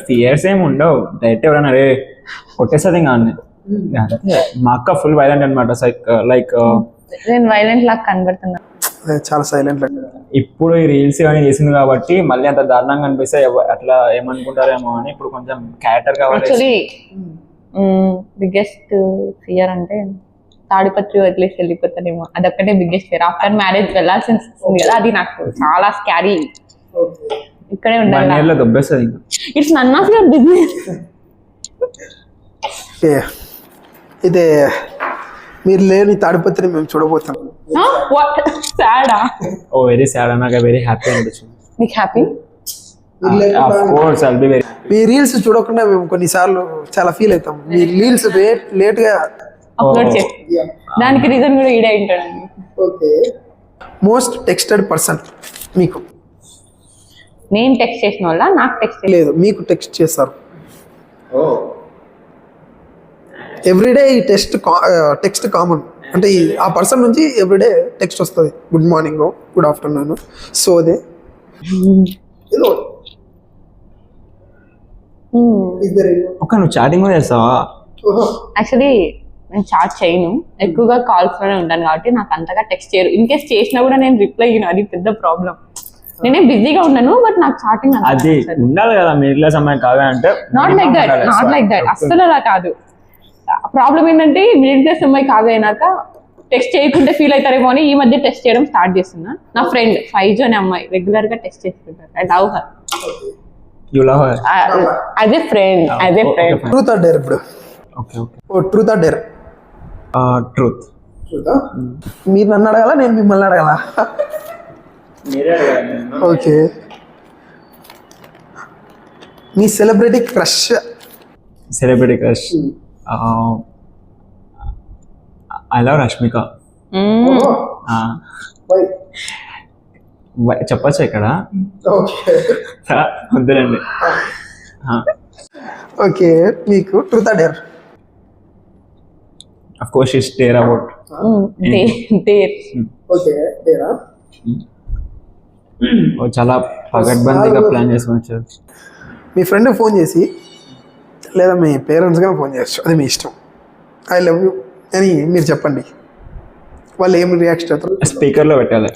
ఫియర్స్ ఏమి ఉండవు. డైరెక్ట్ ఎవరైనా రే కొట్టేస్తుంది కానీ. మా అక్క ఫుల్ వైలెంట్ అనమాట. లైక్ నేను వైలెంట్ లాగా కనబడుతున్నా. చాలా సైలెంట్. ఇప్పుడు ఈ రీల్స్ కానీ చేసింది కాబట్టి మళ్ళీ అంత దారుణంగా అనిపిస్తే అట్లా ఏమనుకుంటారేమో అని ఇప్పుడు కొంచెం క్యారెక్టర్ కావాలి. యాక్చువల్లీ బిగ్గెస్ట్ ఫియర్ అంటే తాడిపత్రి వదిలేసి వెళ్ళిపోతానేమో, అదొక్కటే బిగ్గెస్ట్ ఫియర్. ఆఫ్టర్ మ్యారేజ్ వెళ్ళాల్సి వస్తుంది కదా, అది నాకు చాలా స్కారీ. ఇక్కడే ఉండాలి. దొబ్బేస్తుంది. It's none of your business. Okay, అయితే మీరు లేని తాడిపత్రిని మేము చూడబోతాం. వాట్ సాడా? Oh very sad. నాకు వెరీ హ్యాపీ అనిపించింది. నీకు happy? Of course I'll be very. మీ రీల్స్ చూడకుండా మేము కొన్నిసార్లు చాలా ఫీల్ అవుతాం. మీ రీల్స్ లేట్గా అప్లోడ్ చేసి, దానికి రీజన్ కూడా ఈడే ఉంటాడండి. ఓకే, మోస్ట్ టెక్స్టెడ్ పర్సన్ మీకు? నేను టెక్స్ట్ చేసిన వాళ్ళ నాకు టెక్స్ట్ లేదు, మీకు టెక్స్ట్ చేస్తారు. ఎవ్రీడే ఈ టెక్స్ట్ కామన్ అంటే ఆ పర్సన్ నుంచి ఎవ్రీడే టెక్స్ట్ వస్తుంది. Good morning, good afternoon, so they ఒక నువ్వు చాటింగ్ కూడా చేస్తావా? యాక్చువల్లీ నేను చాట్ చేయను, ఎక్కువగా కాల్స్ లోనే ఉంటాను కాబట్టి నాకు అంతగా టెక్స్ట్ చేయరు. ఇన్ కేస్ చేసినా కూడా నేను రిప్లై ఇయ్యను, అది పెద్ద ప్రాబ్లం. నేనే బిజీగా ఉన్నాను, బట్ నాకు చాటింగ్ అది ఉండాలి కదా. మిడిల్ క్లాస్ అమ్మాయి కావే అంటే నాట్ లైక్ దట్ అస్సలు అలా కాదు. ప్రాబ్లం ఏంటంటే మిడిల్ క్లాస్ అమ్మాయి కావే అయినాక టెక్స్ట్ చేయకుంటే ఫీల్ అవుతారేమో అని ఈ మధ్య టెక్స్ట్ చేయడం స్టార్ట్ చేస్తున్నా. నా ఫ్రెండ్ ఫైజో అనే అమ్మాయి రెగ్యులర్ గా టెక్స్ట్ చేస్తుంటారు. I love her. You love her as a friend. Truth or dare ఇప్పుడు? Okay okay. Oh truth or dare? Truth. మీరు నన్ను అడగాల, నేను మిమ్మల్ని అడగాల? ఓకే, మీ celebrity crush? Celebrity crush I love Rashmika. చెప్పచ్చా ఇక్కడ? వద్దులండి. ఓకే, మీకు truth or dare? Of course she dare about. Okay, డేరా? చాలా పగడ్బందీగా ప్లాన్ చేసుకుని వచ్చారు. మీ ఫ్రెండ్ ఫోన్ చేసి లేదా మీ పేరెంట్స్గా ఫోన్ చేయొచ్చు, అది మీ ఇష్టం. ఐ లవ్ యూ అని మీరు చెప్పండి, వాళ్ళు ఏం రియాక్షన్ అవుతారు? స్పీకర్లో పెట్టాలి.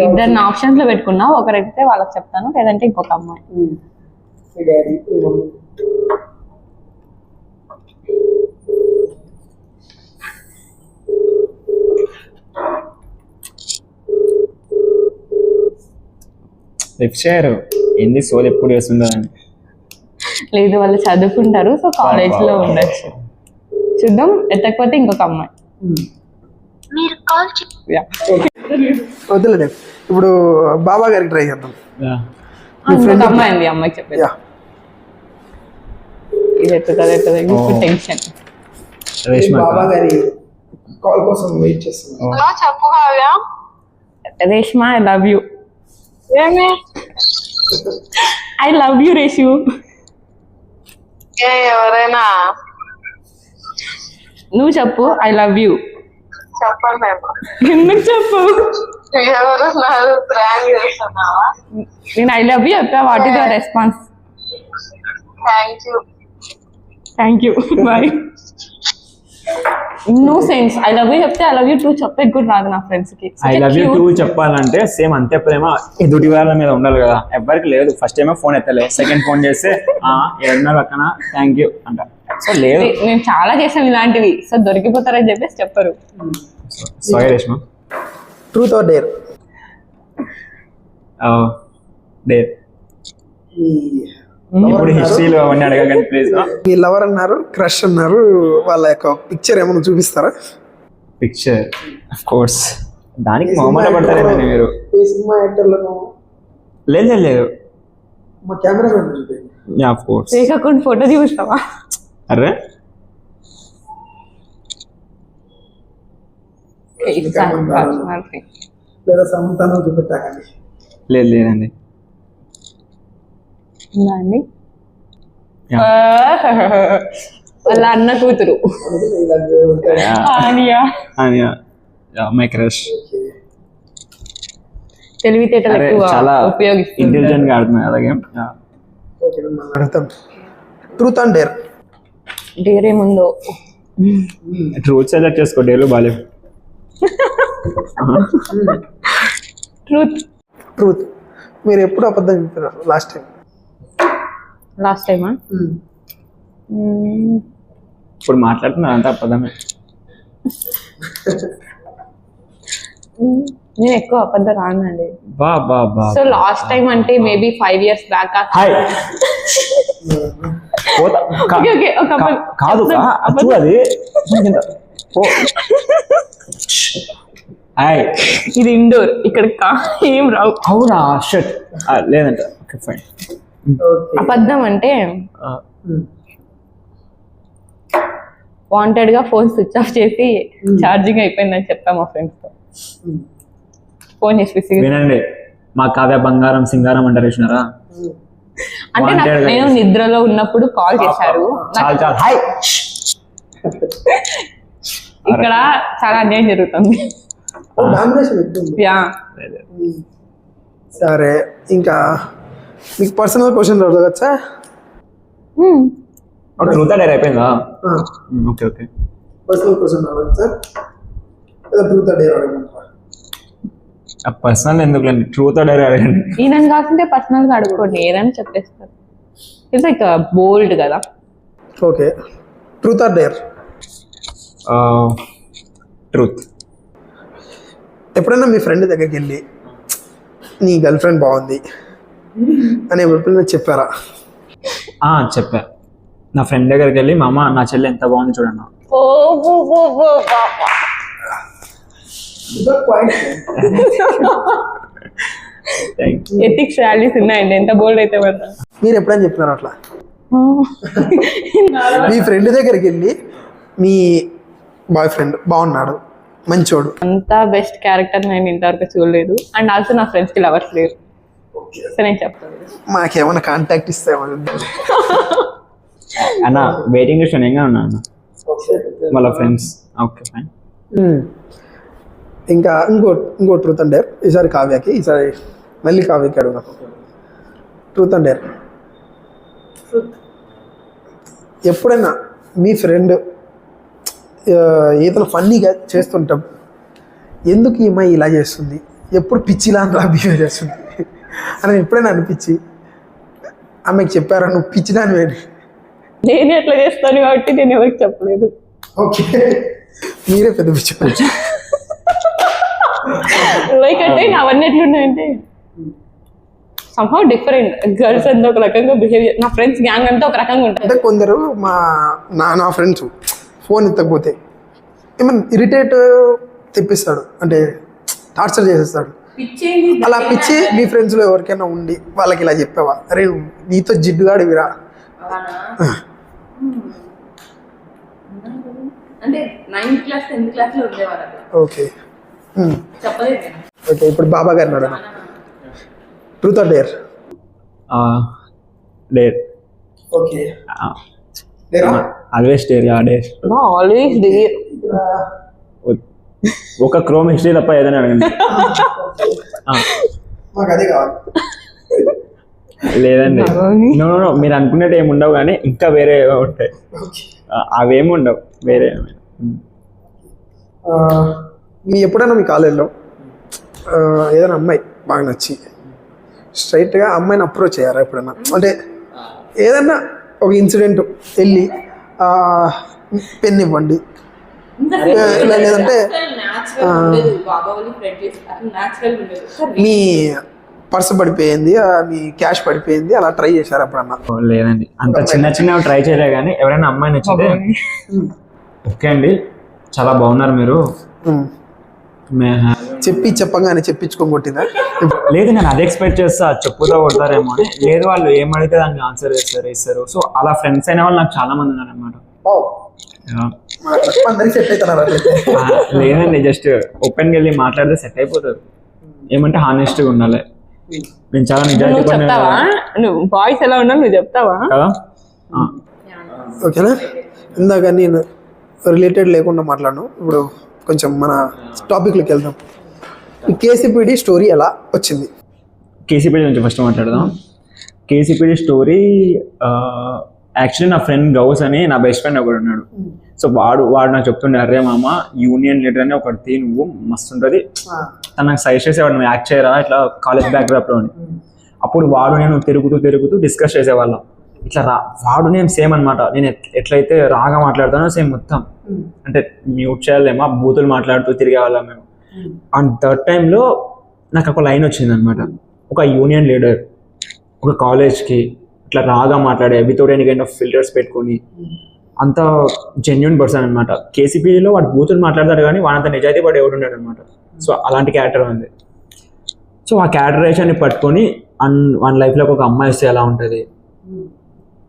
ఇద్దరిని ఆప్షన్స్ లో పెట్టుకున్నా, ఒకరైతే వాళ్ళకి చెప్తాను, లేదంటే ఇంకొక అమ్మాయి. మీ డాడీ మీ మమ్మీ లిఫ్ట్ చేయరు. ఏంది సోల్ ఎప్పుడు వేస్తుందో అని. లేదు వాళ్ళు చదువుకుంటారు, సో కాలేజ్ లో ఉండొచ్చు. చూద్దాం, ఎత్తకపోతే ఇంకొక అమ్మాయి. Yeah. వద్దులే, ఇప్పుడు బాబా గారికి ట్రై చేద్దాం. ఇంకొక అమ్మాయి ఉంది, అమ్మాయికి చెప్పేది. యా ఇది ఎత్తుతుంది ఇప్పుడు టెన్షన్. బాబా గారి కాల్ కోసం వెయిట్ చేస్తున్నాం. చెప్పు Kavya. Reshma, I love you. I love you Reshu. ఎవరైనా నువ్వు చెప్పు ఐ లవ్ యూ. చెప్పండి. ఎందుకు చెప్పు? ఎవరు నాకు ప్రాంక్ చేస్తున్నావా? నేను ఐ లవ్ యూ చెప్పా. What is your response? Thank you. Bye. No sense. I love you చెప్తే ఐ లవ్ యూ టూ చెప్పే కూడా రాదు నా ఫ్రెండ్స్ కి. ఐ లవ్ యూ టూ చెప్పాలంటే సేమ్ అంతే ప్రేమ ఎదుటి వాళ్ళ మీద ఉండాలి కదా. ఎవరికి లేదు. ఫస్ట్ ఏమో ఫోన్ ఎత్తలే, సెకండ్ ఫోన్ చేస్తే ఏమన్నా పక్కన థ్యాంక్ యూ అంట. సో లేదు, నేను చాలా చేసాం ఇలాంటివి. సో దొరికిపోతారని చెప్పేసి చెప్పరు. Sorry Reshma. Truth or dare? Dare. ఇప్పుడు హిస్టరీలో అవన్నీ అడగండి ప్లీజ్. మీ లవర్ అన్నారు, క్రష్ అన్నారు, వాళ్ళ యొక్క పిక్చర్ ఏమైనా చూపిస్తారా? Picture of course. దానికి మొహమాట పడతారేమో మీరు. ఏ సినిమా యాక్టర్లను? లేదు లేదు, మా కెమెరా చూపించండి. Of course. అకౌంట్ ఫోటో చూపిస్తావా? అరే లేదా సమంతానం చూపెట్టాకండి. లేదు లేదండి. అండి వాళ్ళ అన్న కూతురు ఆనియా. My crush. తెలివితేటలు ఎక్కువ చాలా ఉపయోగిస్తుంది. ఇంటెలిజెంట్ గా ఆడుతున్నాయి అలాగే. అడుగుతాం. Truth and dare? డేరేముందో ట్రూత్ సెలెక్ట్ చేసుకో, డేలు బాలేవు. ట్రూత్. ట్రూత్. మీరు ఎప్పుడు అబద్ధం చెప్పారు లాస్ట్ టైం? లాస్ట్ టైమా? ఇప్పుడు మాట్లాడుతున్నా అంతా అబద్ధమే. నేను ఎక్కువ అబద్ధం రానండి. బా బా బా. సో లాస్ట్ టైం అంటే మేబీ 5 years బ్యాక్. హాయ్ కాదు అది. హాయ్, ఇది ఇండోర్, ఇక్కడ ఏం రావు. అవునా? షట్. లేదంట. Okay fine. అబద్ధం అంటే వాంటెడ్ గా ఫోన్ స్విచ్ ఆఫ్ చేసి ఛార్జింగ్ అయిపోయిందని చెప్తా మా ఫ్రెండ్స్ తో. ఫోన్ చేసి వినండి, మా కావ్య బంగారం సింగారం అంటారు చూసినారా? అంటే నేను నిద్రలో ఉన్నప్పుడు కాల్ చేశారు. చాలు చాలు. హాయ్. ఇక్కడ చాలా అన్యాయం జరుగుతుంది. యా సరే, ఇంకా మీకు పర్సనల్ క్వశ్చన్ అడగచ్చా? ట్రూత్ డేర్ అయిపోయిందా? Okay okay. పర్సనల్ క్వశ్చన్ అడగచ్చా? ట్రూత్ డేర్ అడగమంటారా? పర్సనల్ ఎందుకులేండి, ట్రూత్ డేర్ అడగండి. ఈయన కాకుంటే పర్సనల్ గా అడుగుకోండి, ఏదైనా చెప్పేస్తారు. ఇట్స్ లైక్ బోల్డ్ కదా. Okay. Truth or dare? Truth. ఎప్పుడైనా మీ ఫ్రెండ్ దగ్గరికి వెళ్ళి నీ గర్ల్ ఫ్రెండ్ బాగుంది అని ఎప్పుడైనా చెప్పారా? చెప్పా. నా ఫ్రెండ్ దగ్గరికి వెళ్ళి మా అమ్మ నా చెల్లి ఎంత బాగుంది చూడన్నా. ఎథిక్స్ వాల్యూస్ ఉన్నాయండి, ఎంత బోల్డ్ అయితే కదా. మీరు ఎప్పుడైనా చెప్పినారు అట్లా? మీ ఫ్రెండ్ దగ్గరికి వెళ్ళి మీ బాయ్ ఫ్రెండ్ బాగున్నాడు, మంచోడు, అంత బెస్ట్ క్యారెక్టర్ నేను ఇంతవరకు చూడలేదు. అండ్ ఆల్సో నా ఫ్రెండ్స్ కి లవర్స్ లేరు. సో నేను చెప్తాను, మాకేమైనా కాంటాక్ట్ ఇస్తే అన్న వెయిటింగ్ లిస్ట్ ఏం ఉన్నా అన్న వాళ్ళ ఫ్రెండ్స్. Okay fine. ఇంకా ఇంకో ట్రూత్ అండ్ డేర్. ఈసారి కావ్యకి, ఈసారి మళ్ళీ కావ్యకి అడుగుదాం. Truth and dare. ఎప్పుడైనా మీ ఫ్రెండ్ ఏదైనా ఫన్నీగా చేస్తుంటాం, ఎందుకు ఈ అమ్మాయి ఇలా చేస్తుంది, ఎప్పుడు పిచ్చిలా బిహేవ్ చేస్తుంది అని ఎప్పుడైనా అనిపించి ఆమెకు చెప్పారా నువ్వు పిచ్చిదాని వేడి? నేను ఎట్లా చేస్తాను కాబట్టి నేను ఎవరికి చెప్పలేదు. ఓకే, మీరే పెద్ద పిచ్చి. లైక్ అంటే అవన్నీ ఎట్లున్నాయంటే సంహౌ డిఫరెంట్. గర్ల్స్ అంతా ఒక రకంగా బిహేవియర్, నా ఫ్రెండ్స్ గ్యాంగ్ అంతా ఒక రకంగా ఉంటుంది. అంటే కొందరు నా ఫ్రెండ్స్ ఫోన్ ఎత్తకపోతే ఏమన్నా ఇరిటేట్ తెప్పిస్తాడు, అంటే టార్చర్ చేసేస్తాడు. అలా పిచ్చి మీ ఫ్రెండ్స్లో ఎవరికైనా ఉండి వాళ్ళకి ఇలా చెప్పావా, అరే నీతో జిడ్డుగాడివిరా? అంటే 9th క్లాస్ 10th క్లాస్ లో ఉండేవారు. ఓకే చెప్పలేదు. ఓకే, ఇప్పుడు బాబా గారిని అడగను. Truth or dare? Dare. Okay, always dare. Dare. Always dare. ఒక క్రోమ్ హిస్టరీ తప్ప ఏదైనా అడగండి. మాకు అదే కావాలి. లేదండి, నో మీరు అనుకున్నట్టు ఏమి ఉండవు, కానీ ఇంకా వేరే ఉంటాయి. అవేమి ఉండవు వేరే. మీ ఎప్పుడైనా మీ కాలేజీలో ఏదైనా అమ్మాయి బాగా నచ్చి స్ట్రైట్గా అమ్మాయిని అప్రోచ్ అయ్యారా ఎప్పుడైనా? అంటే ఏదన్నా ఒక ఇన్సిడెంట్ వెళ్ళి పెన్ ఇవ్వండి, లేదంటే మీ పర్స్ పడిపోయింది, మీ క్యాష్ పడిపోయింది, అలా ట్రై చేశారు ఎప్పుడన్నా? లేదండి, అంత చిన్న ట్రై చేయలే. కానీ ఎవరైనా అమ్మాయి నచ్చితే ఓకే అండి చాలా బాగున్నారు మీరు, చెప్పగానే చెప్పించుకొని కొట్టిందా? లేదు, నేను అదే ఎక్స్పెక్ట్ చేస్తా, చెప్పుతో కొడతారేమో అని. లేదు, వాళ్ళు ఏం అడిగితే దానికి ఆన్సర్ ఇస్తారు. సో అలా ఫ్రెండ్స్ అయిన వాళ్ళు నాకు చాలా మంది ఉన్నారు అనమాట. లేదండి, జస్ట్ ఓపెన్గా వెళ్ళి మాట్లాడితే సెట్ అయిపోతారు. ఏమంటే హానెస్ట్గా ఉండాలి. నేను చాలా నిజాయితీ చెప్తావా? నువ్వు బాయ్స్ ఎలా ఉన్నా నువ్వు చెప్తావా కదా? ఓకేనా? ఇందాక నేను రిలేటెడ్ లేకుండా మాట్లాడను, ఇప్పుడు కొంచెం మన టాపిక్లోకి వెళ్దాం. ఈ కేసీపీడి స్టోరీ ఎలా వచ్చింది? కేసీపీడి నుంచి ఫస్ట్ మాట్లాడదాం. కేసీపీడి స్టోరీ యాక్చువల్లీ నా ఫ్రెండ్ గౌస్ అని నా బెస్ట్ ఫ్రెండ్ ఒకడు ఉన్నాడు. సో వాడు నాకు చెప్తుండే, అరే మామ యూనియన్ లీడర్ అని ఒకటి నువ్వు మస్తు ఉంటుంది, తను నాకు సజెస్ట్ చేసేవాడు, నువ్వు యాక్ట్ చేయరా ఇట్లా కాలేజ్ బ్యాక్డ్రాప్లో అని. అప్పుడు వాడు నేను తిరుగుతూ డిస్కస్ చేసేవాళ్ళం. ఇట్లా వాడు నేను సేమ్ అనమాట. నేను ఎట్లయితే రాగా మాట్లాడతానో సేమ్ మొత్తం, అంటే మ్యూట్ చేయాలేమో బూతులు మాట్లాడుతూ తిరిగేవాళ్ళం మేము. అండ్ థర్డ్ టైంలో నాకు ఒక లైన్ వచ్చింది అనమాట. ఒక యూనియన్ లీడర్ ఒక కాలేజ్కి ఇట్లా రాగా మాట్లాడే without any kind of filters పెట్టుకొని అంత జెన్యున్ పర్సన్ అనమాట. కేసీపీలో వాడు బూతులు మాట్లాడతాడు కానీ వాడంత నిజాయితీ పడి ఎవడు ఉన్నాడు అనమాట. సో అలాంటి క్యారెక్టర్ ఉంది. సో ఆ క్యారెక్టరేషన్ని పట్టుకొని వన్ లైఫ్లోకి ఒక అమ్మాయి వస్తే ఎలా ఉంటుంది,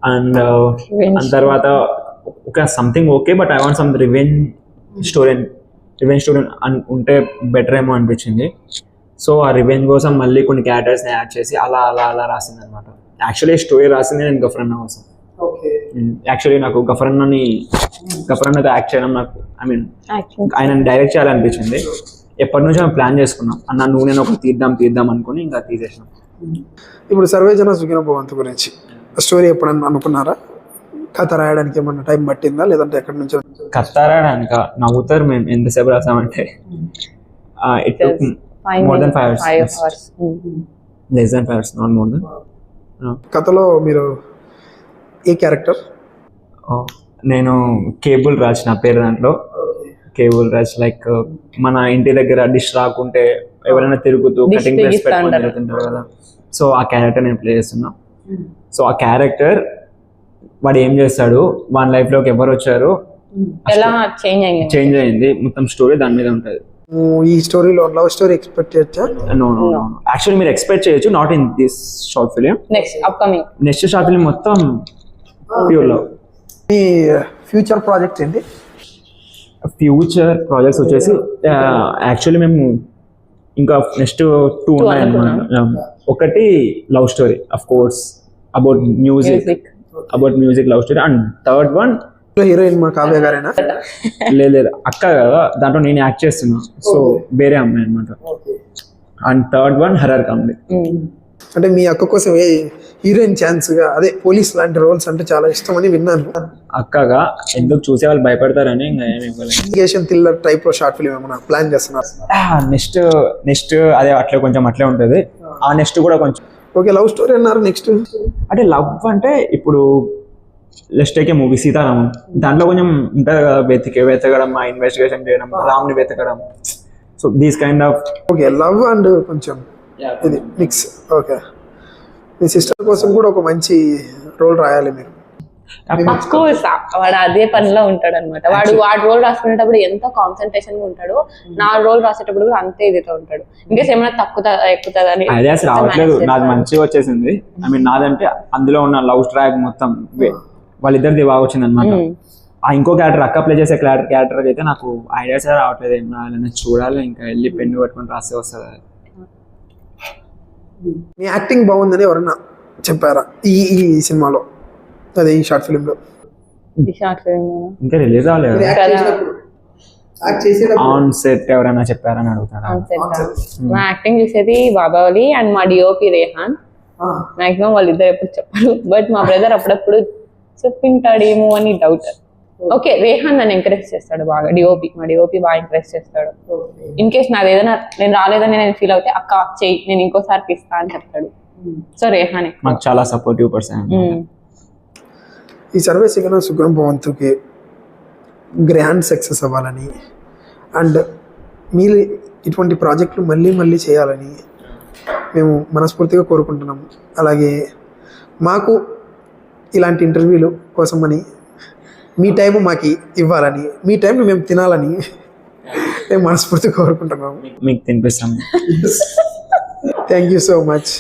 అండ్ తర్వాత ఒక something okay but I want some revenge story ఉంటే బెటర్ ఏమో అనిపించింది. సో ఆ రివెంజ్ కోసం మళ్ళీ కొన్ని క్యారెక్టర్స్ని యాడ్ చేసి అలా రాసింది అనమాట. యాక్చువల్లీ స్టోరీ రాసింది నేను గఫరన్న కోసం. యాక్చువల్లీ నాకు గఫరన్నతో యాక్ట్ చేయడం నాకు ఆయన డైరెక్ట్ చేయాలనిపించింది. ఎప్పటి నుంచో మేము ప్లాన్ చేసుకున్నాం, అన్న నువ్వు నేను ఒక తీద్దాం అనుకుని ఇంకా తీసేసినాం. ఇప్పుడు సర్వేజన సుఖినో భవంతు గురించి స్టోరీ ఎప్పుడన్నా అనుకున్నారా? కథ రాయడానికి ఏమన్నా టైం పట్టిందా, లేదంటే ఎక్కడి నుంచో? కథ రాయడానిక నవ్వుతారు మేము ఎంతసేపు రాసామంటే. It took more than 5 hours. Less than 5 hours, not more than. కథలో మీరు ఏ క్యారెక్టర్? నేను కేబుల్ రాజ్ నా పేరు. దాంట్లో కేబుల్ రాజ్ లైక్ మన ఇంటి దగ్గర డిష్ రాకుంటే ఎవరైనా తిరుగుతూ కటింగ్ ప్లేస్ పెట్టుకొని తిరుగుతుంటారు కదా. సో ఆ క్యారెక్టర్ నేను ప్లే చేస్తున్నా. సో ఆ క్యారెక్టర్ వాడు ఏం చేస్తాడు, వాడి లైఫ్లోకి ఎవరు వచ్చారు, ఎలా చేంజ్ అయింది, మొత్తం స్టోరీ దాని మీద ఉంటుంది. ఈ స్టోరీలో లవ్ స్టోరీ ఎక్స్పెక్ట్ చేయొచ్చా? నో యాక్చువల్లీ మీరు ఎక్స్పెక్ట్ చేయొచ్చు, not in this short film. Next short film మొత్తం ప్యూర్ లవ్. మీ ఫ్యూచర్ ప్రాజెక్ట్స్ ఏంటి? ఫ్యూచర్ ప్రాజెక్ట్స్ వచ్చేసి యాక్చువల్లీ మేము ఇంకా నెక్స్ట్ 2 ఉన్నాయి అన్నమాట. ఒకటి love story of course about music love story. And third one heroine మా కావ్య గారేనా? లేదు అక్క కదా, దాంట్లో నేను యాక్ట్ చేస్తున్నా. సో వేరే అమ్మాయి అనమాట. And third one horror comedy. అంటే మీ అక్క కోసం ఏ హీరోయిన్ ఛాన్స్ గా, అదే పోలీస్ లాంటి రోల్స్ అంటే చాలా ఇష్టం అని విన్నాను. అక్కగా ఎందుకు చూసే వాళ్ళు భయపడతారని ఇంకా ఏమి ఇన్వెస్టిగేషన్ థ్రిల్లర్ టైప్ లో షార్ట్ ఫిల్మ్ ఏమైనా ప్లాన్ చేస్తున్నారు? నెక్స్ట్ అదే అట్లే ఉంటుంది. ఆ నెక్స్ట్ కూడా కొంచెం ఓకే, లవ్ స్టోరీ అన్నారు. నెక్స్ట్ అంటే లవ్ అంటే ఇప్పుడు let's take a movie Sitaramam, దాంట్లో కొంచెం ఉంటుంది కదా, వెతకడం, ఇన్వెస్టిగేషన్ చేయడం, రామ్ని వెతకడం. So these kind of okay, love and కొంచెం ఇది మిక్స్. ఓకే, మీ సిస్టర్ కోసం కూడా ఒక మంచి రోల్ రాయాలి మీరు. అఫ్ కోర్స్ వాడు అదే పనిలో ఉంటాడు అనమాట. వాడు రోల్ రాసుకునేటప్పుడు ఎంత కాన్సన్ట్రేషన్ గా ఉంటాడు, నా రోల్ రాసేటప్పుడు కూడా అంతే ఇదితో ఉంటాడు. ఇంకేస్ ఏమైనా ఎక్కుతుందని ఐడియాస్ రావట్లేదు, నాది మంచిగా వచ్చేసింది. ఐ మీన్ నాదంటే అందులో ఉన్న లవ్ ట్రాక్ మొత్తం వాళ్ళిద్దరిది బాగా వచ్చింది అనమాట. ఆ ఇంకో క్యారెక్టర్ అక్క ప్లే చేసే క్యారెక్టర్ అయితే నాకు ఐడియాస్ రావట్లేదు, ఏం రాయాలని చూడాలి. ఇంకా వెళ్ళి పెన్ను పట్టుకొని రాస్తే వస్తుంది. మీ యాక్టింగ్ బాగుందని ఎవరన్నా చెప్పారా ఈ ఈ సినిమాలో, అదే ఈ షార్ట్ ఫిల్మ్ లో? ఇంకా రిలీజ్ అవ్వలేదు. ఆన్ సెట్ ఎవరైనా చెప్పారని అడుగుతారా? మా యాక్టింగ్ చూసేది బాబావలి అండ్ మా డిఓపి రేహాన్. మాక్సిమం వాళ్ళిద్దరు ఎప్పుడు చెప్పారు, బట్ మా బ్రదర్ అప్పుడప్పుడు చెప్పింటాడేమో అని డౌట్. ఓకే, రేహాన్ నన్ను ఎంకరేజ్ చేస్తాడు బాగా. మా డిఓపి బాగా ఎంకరేజ్ చేస్తాడు. ఇన్ కేస్ నాది ఏదైనా నేను రాలేదని నేను ఫీల్ అవుతే అక్క చెయ్యి, నేను ఇంకోసారి తీస్తా అని చెప్తాడు. సో రేహాన్ మాకు చాలా సపోర్టివ్ పర్సన్. ఈ సర్వే సుగుణ భవంతుకి గ్రాండ్ సక్సెస్ అవ్వాలని అండ్ మీరు ఇటువంటి ప్రాజెక్టులు మళ్ళీ మళ్ళీ చేయాలని మేము మనస్ఫూర్తిగా కోరుకుంటున్నాం. అలాగే మాకు ఇలాంటి ఇంటర్వ్యూలు కోసమని మీ టైం మాకు ఇవ్వాలని, మీ టైంని మేము తినాలని మేము మనస్ఫూర్తిగా కోరుకుంటున్నాము. మీకు తినిపిస్తాం. Thank you so much.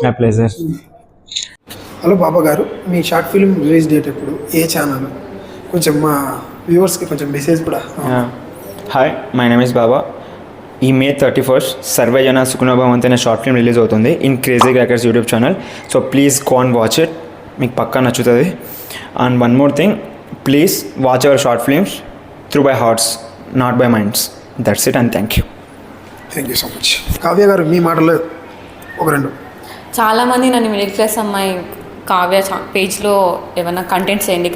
నా ప్లెజర్. హలో బాబా గారు, మీ షార్ట్ ఫిల్మ్ రిలీజ్ డేట్ ఎప్పుడు, ఏ ఛానల్? కొంచెం మా వ్యూవర్స్కి కొంచెం మెసేజ్ కూడా. Hi, my name is Baba. ఈ మే 31st సర్వేజన సుఖినో భవంతు అనే షార్ట్ ఫిల్మ్ రిలీజ్ అవుతుంది in crazy crackers YouTube channel. So please go and watch it, మీకు పక్కా నచ్చుతుంది. And one more thing, please watch our short films through by hearts, not by minds. That's it and thank you. Thank you so much. Kavya గారు, మీ మాటలో ఒక రెండు. చాలామంది నన్ను middle class అమ్మాయి కావ్య పేజ్లో ఏమైనా కంటెంట్స్ చేయండి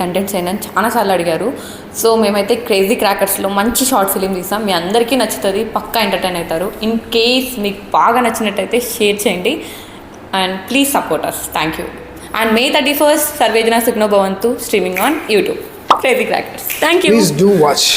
అని చాలాసార్లు అడిగారు. సో మేమైతే క్రేజీ క్రాకర్స్లో మంచి షార్ట్ ఫిలిం తీసాం, మీ అందరికీ నచ్చుతుంది, పక్కా ఎంటర్టైన్ అవుతారు. ఇన్ కేస్ మీకు బాగా నచ్చినట్టయితే షేర్ చేయండి and please support us. Thank you. And May 31st Sarvejana Sukhino Bhavantu streaming on YouTube, Crazy Crackers. Thank you. Please do watch.